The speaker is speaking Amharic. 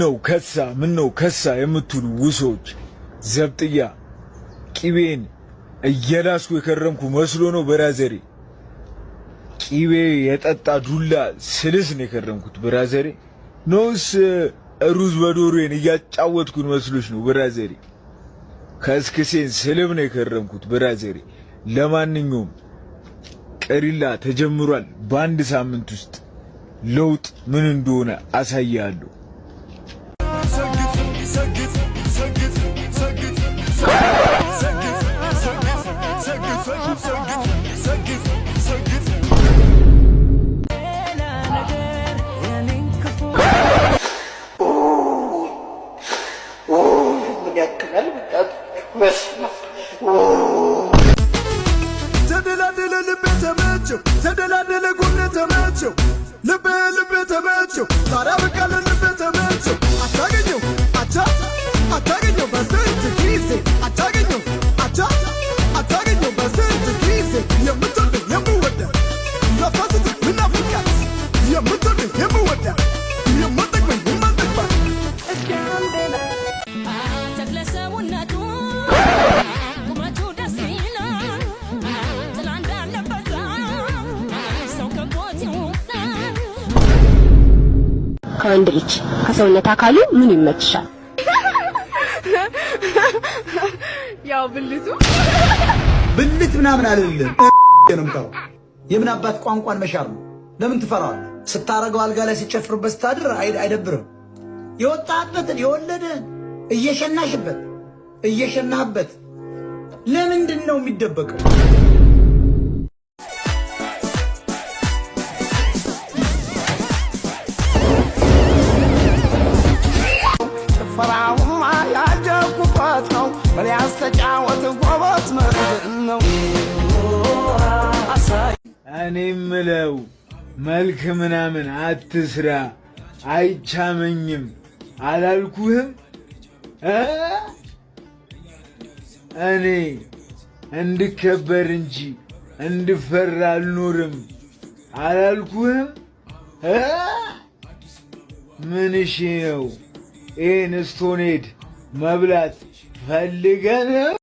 ምን ነው ከሳ የምትሉ ውሶች ዘብጥያ ቂቤን እየላስኩ የከረምኩ መስሎ ነው ብራዘሬ። ቂቤ የጠጣ ዱላ ስልስ ነው የከረምኩት ብራዘሬ። ኖስ ሩዝ በዶሮዬን እያጫወትኩን መስሎሽ ነው ብራዘሬ። ከስክሴን ስልብ ነው የከረምኩት ብራዘሬ። ለማንኛውም ቀሪላ ተጀምሯል። በአንድ ሳምንት ውስጥ ለውጥ ምን እንደሆነ አሳያለሁ። ተደላደለ ጎኔ ተመቸው ልቤ ተመቸው ታዲያ በቃ ልቤ ተመቸው አታገኘው አታገኘው በስንት ጊዜ አታገኘው በስንት ጊዜ የምትወድ የምወዳ ለፋስት ምናፍቃት የምትወድ የምወዳ የምጠቅመኝ የማንጠቅባት ተክለሰውነቱ ቁመቱ ደስ ይላል ትላንት ያለበት ከወንድ ልጅ ከሰውነት አካሉ ምን ይመችሻል? ያው ብልቱ ብልት ምናምን አይደለም ነው። የምን አባት ቋንቋን መሻር ነው? ለምን ትፈራዋለህ? ስታረገው አልጋ ላይ ሲጨፍርበት ስታድር አይደብርም? የወጣበትን የወለደን እየሸናህበት ለምንድን ነው የሚደበቀው? እኔ ምለው መልክ ምናምን አትስራ አይቻመኝም አላልኩህም? እኔ እንድከበር እንጂ እንድፈራ አልኖርም አላልኩህም? ምንሽ ነው ይህን ስቶኔድ መብላት ፈልገህ ነው?